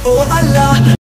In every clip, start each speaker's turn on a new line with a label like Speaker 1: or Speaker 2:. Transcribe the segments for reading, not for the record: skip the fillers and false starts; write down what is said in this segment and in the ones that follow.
Speaker 1: Oh Allah.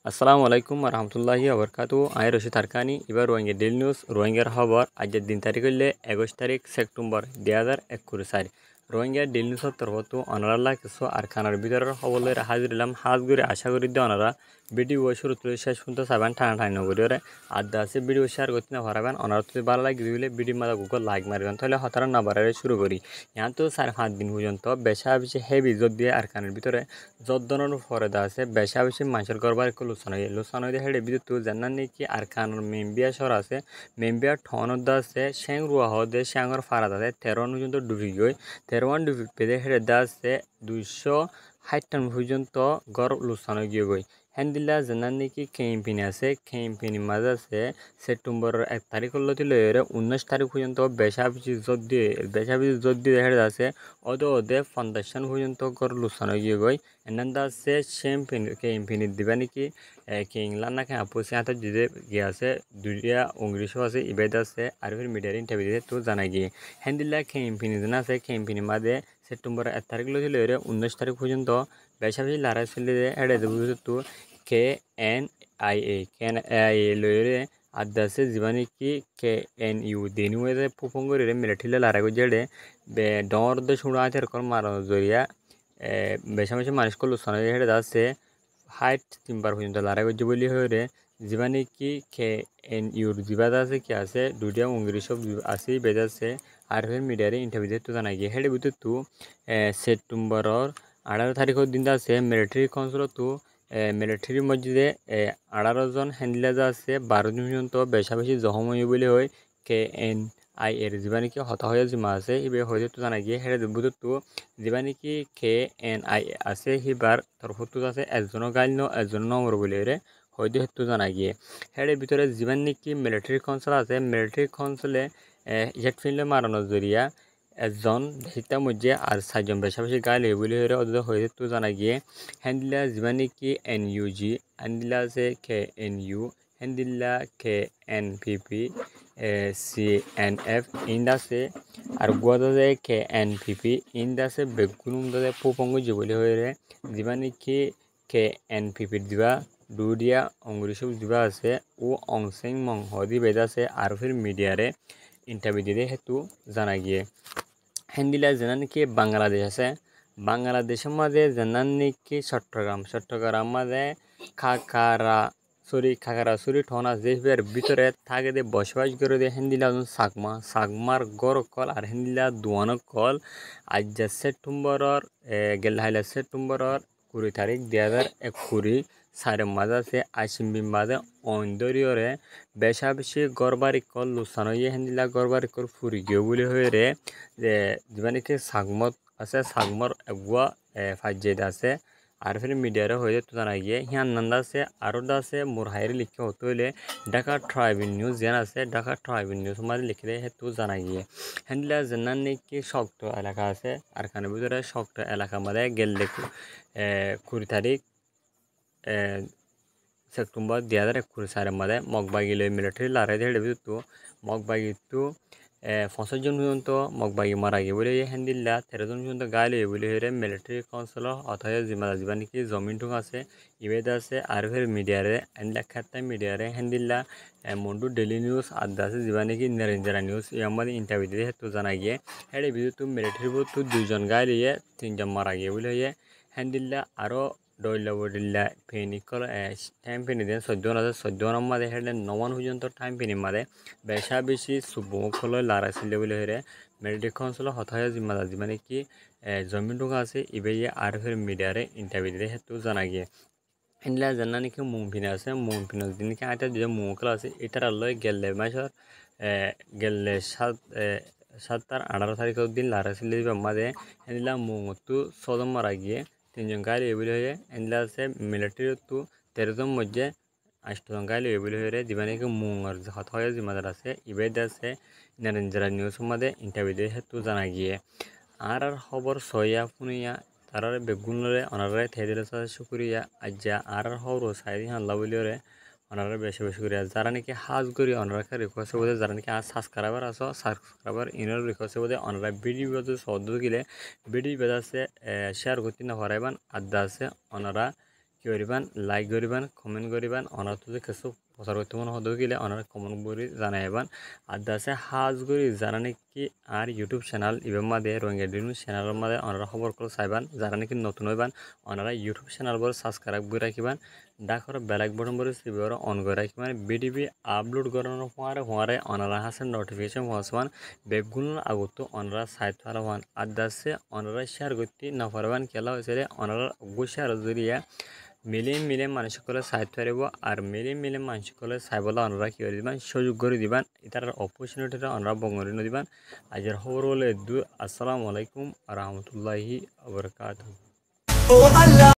Speaker 2: আসসালামু আলাইকুম রহমতুল্লাহি আবরকাতু আই রশিদ আরকানি এবার রোহিঙ্গা ডেইলি নিউজ রোহিঙ্গার খবর আজকের দিন তারিখ হইলে 21 তারিখ সেপ্টেম্বর 2021 রোহিঙ্গা ডেইলি নিউজের তরফতো অনারাল্লাহ কিছু আরকানার ভিতরের খবর লইরা হাজির হলাম হাজ করে আশা করি দিয়ে অনারা ভিডিও শুরু তুলে শেষ পর্যন্ত চাবেন টানা টানি নগরীরে আড্ডা আছে ভিডিও শেয়ার করতে না পারবেন অনারা যদি ভালো লাগে দিলে ভিডিও মাথা গুগল লাইক মারবেন তাহলে হতারা না বাড়ারে শুরু করি यहाँ তো 4-5 দিন পর্যন্ত বেশা বেশি হেভি জোর দিয়ে আরকানের ভিতরে যদ্দনের পরে দা আছে বেশা বেশি মানুষের গড়বার একটু লুসানো হয়ে হেডে বিদ্যুৎ জানান নাকি আর কানোর মেম্বিয়া শহর আছে মেম্বিয়া ঠনত দা আছে শ্যাং রুয়া হদে শ্যাঙর ফারাদ আছে 13 পর্যন্ত ডুবি গই 13 ডুবি পেদে হেডে দা আছে 260 পর্যন্ত গড় লুসানো গিয়ে গই হ্যান্দিল্লা জানান নাকি ক্যাম্পিনে আছে ক্যাম্পিনি মাঝে আছে সেপ্টেম্বরের 1 তারিখ লতি লইরে 19 তারিখ পর্যন্ত বেশা বেশি জোর দিয়ে হেডে আছে ওদে ফাউন্ডেশন পর্যন্ত গড় লুসানো গিয়ে গই এনান্দা আছে সেম ক্যাম্পিনি দিবা নাকি কিংলা না কে আপুসে হাতে দিতে গিয়ে আছে দুইটা ইংলিশও আছে ইবেদ আছে আর ফির মিডিয়ার ইন্টারভিউ দিতে তো জানা গিয়ে হ্যান্দিল্লা ক্যাম্পিনি জানা আছে ক্যাম্পিনি মাঝে সেপ্টেম্বর 1 তারিখ লতি লইরে 19 তারিখ পর্যন্ত বেশা বেশি লারা চলে হেডে দেবো তো KNIA লইরে আদাসে জীবানি কি KNU দেনুয়ে পুপঙ্গরে মিলিটারি লারাগো জেডে ডর দে শুনো আছে এরকম মারানো জরিয়া বেশামেশি মানুষ করলো সনে হেডে আছে হাইট তিনবার পর্যন্ত লারাগো বলি হয়ে জীবানি কি KNUর জিবাদ আছে কি আছে দুটিয়া ইংলিশ আছে বেদ আছে আর ফের মিডিয়ারে ইন্টারভিউ তো জানা গিয়ে হেডে বুঝতে তো সেপ্টেম্বরের 18 তারিখের দিন আছে মিলিটারি কাউন্সিল তো মিলিটারির মধ্যে 18 জন হ্যান্ডেল আছে 12 জন পর্যন্ত বেশা বেশি জখম হয়ে বলে হয় KNI এর জীবানিকে হতা হয়ে জিমা আছে ইবে হয়ে তো জানা গিয়ে হেরে বুধ তো জীবানিকে KNI আছে হিবার তরফত আছে একজনও গাইল ন একজন নম্বর বলে রে হয়তো হেতু জানা গিয়ে হেডের ভিতরে জীবান নাকি মিলিটারি কাউন্সিল আছে মিলিটারি কাউন্সিলে হেড ফিল্ডে মারানো জরিয়া একজন হিতা মধ্যে আর 4জন বেশা বেশি গাইল বলে হয়ে হয়ে তো জানা গিয়ে হ্যান্ডিলা জীবানি কি NUG হ্যান্ডিলা আছে KNU হ্যান্ডিলা KNPP CNF ইন্দাসে আর গুয়াদাতে KNPP ইন্দাসে বেগুনুম দাদে পোপঙ্গ জীবলি হয়ে জীবানি কি KNPP দিবা দুডিয়া অঙ্গুরিসব দিবা আছে ও অংসেং মং হদি বেদ আছে আর ফির মিডিয়ারে ইন্টারভিউ দিতে হেতু জানা গিয়ে হ্যান্ডিলা জানা নাকি বাংলাদেশ আছে বাংলাদেশের মাঝে জানান নাকি চট্টগ্রাম মাঝে খাগড়াছড়ি ঠন আছে এর ভিতরে থাকে দে বসবাস করে দে হ্যান্ডিলা সাগমার গড় কল আর হ্যান্ডিলা দুয়ানো কল আজ যা সেপ্টেম্বরের গেল হাইলা সেপ্টেম্বরের 20 তারিখ 2021 সারের মাঝে আছে আইসিমবির মাঝে অন্দরিয়রে বেশা বেশি গড়বারি কল লুসানো ইয়ে হ্যান্ডিলা গড়বারি কল ফুরি গিয়ে বলে হয়ে রে যে যেবানিকে সাগমত আছে সাগমর এগুয়া ফাইজেদ আছে আর ফির মিডিয়ারে হয়ে তো জানা গিয়ে হিয়ান নন্দা আছে আরও আছে মোর হাইরে লিখে হতে হইলে ঢাকা ট্রাইবেল নিউজ যেন আছে ঢাকা ট্রাইবেল নিউজ মাঝে লিখলে হেতু জানা গিয়ে হ্যান্ডলা জানান নাকি শক্ত এলাকা আছে আর খানের ভিতরে শক্ত এলাকা মাঝে গেলে 20 তারিখ সেপ্টেম্বর 2021 সালের মধ্যে মগবাগি লই মিলিটারি লারাই হেডে তো মগবাগি তো 50 জন পর্যন্ত মগবাগি মারা গিয়ে বলে হ্যান্ডিল্লা 13 জন পর্যন্ত গাইলে বলে হেরে মিলিটারি কাউন্সিলর অথবা জিবা নাকি জমিন ঠুক আছে ইবেদ আছে আর ফের মিডিয়ারে লেখাতে মিডিয়ারে হ্যান্ডিল্লা মন্ডু ডেলি নিউজ আড্ডা আছে জিবা নাকি নিরঞ্জনা নিউজ ইয়ার ইন্টারভিউ দিয়ে হেতু জানা গিয়ে হেডে বিদ্যুৎ মিলিটারি তো 2 জন গাইলে 3 জন মারা গিয়ে বলে হ্যান্ডিল্লা আরও ডইলা বডিল্লা ফেনিকল টাইম ফেনি দেন 14 মাঝে হেডে 9 পর্যন্ত টাইম ফেনি মাঝে বেশা বেশি সুবমুখল লারাইছিলে বলে হেরে মিলিটারি কাউন্সিল হতায় জিম্মাদার মানে কি জমিন ঢোকা আছে ইবে আর ফের মিডিয়ারে ইন্টারভিউ দিতে হেতু জানা গিয়ে এনলা জানা নাকি মুমফিনে আছে মুমফিনের দিন নাকি আইটা যে মুখল আছে এটার আল্লয় গেলে মাসর গেলে 7 তার 18 তারিখের দিন লারাইছিলে মাঝে এনলা মুঙতু 6 মারা গিয়ে 3 জন গাইলে এগুলি হয়ে এনলা আছে মিলিটারি তো 13 জন মধ্যে 8 জন গাইলে এগুলি হয়ে দিবানিকে মুঙর হত হয়ে জিম্মাদার আছে ইবেদ আছে নিরঞ্জনা নিউজ মাঝে ইন্টারভিউ দিয়ে হেতু জানা গিয়ে আর খবর সইয়া ফুনিয়া তারারে বেগুনরে অনারে থেদিলে শুক্রিয়া আজ্জা আর খবর সাইদি হাল্লা বলিওরে ওনারা বেশি বেশি করে যারা নাকি হাজ করি ওনারা রিকোয়েস্ট বোধে যারা নাকি আজ সাবস্ক্রাইবার আছো সাবস্ক্রাইবার ইনার রিকোয়েস্ট বোধে ওনারা ভিডিও বাজে সদ্য গেলে ভিডিও বাজাছে শেয়ার করতে না পারাইবান আড্ডা আছে ওনারা কি করিবান লাইক করিবান কমেন্ট করিবান ওনারা তো কিছু প্রচার করতে মনে হতে গেলে ওনারা কমেন্ট করে জানাইবান আড্ডা আছে হাজ করি যারা নাকি আর ইউটিউব চ্যানেল ইবের মাঝে রোহিঙ্গা ডেইলি নিউজ চ্যানেলের মাঝে ওনারা খবর করে চাইবান যারা নাকি নতুন হইবান ওনারা ইউটিউব চ্যানেল বড় সাবস্ক্রাইব করে রাখিবান ডাকর বেলাইক বটন বলে সিবিওর অন করে রাখিবান ভিডিও আপলোড করানোর পরে ওনারা হাসেন নোটিফিকেশন পৌঁছবান বেগুন আগত ওনারা সাইট হারাবান আড্ডা আছে ওনারা শেয়ার করতে না পারবান খেলা হয়েছে ওনারা শেয়ার জরিয়া মিলিয়ে মানুষ করে সাইট হারিব আর মিলিয়ে মানুষ করে চাইবলে ওনারা কি করে দিবান সুযোগ করে দিবান এটার অপরচুনিটিটা ওনারা বঙ্গরি দিবান আজের খবর হলে আসসালামু আলাইকুম রহমতুল্লাহি ওয়া বারাকাতুহু।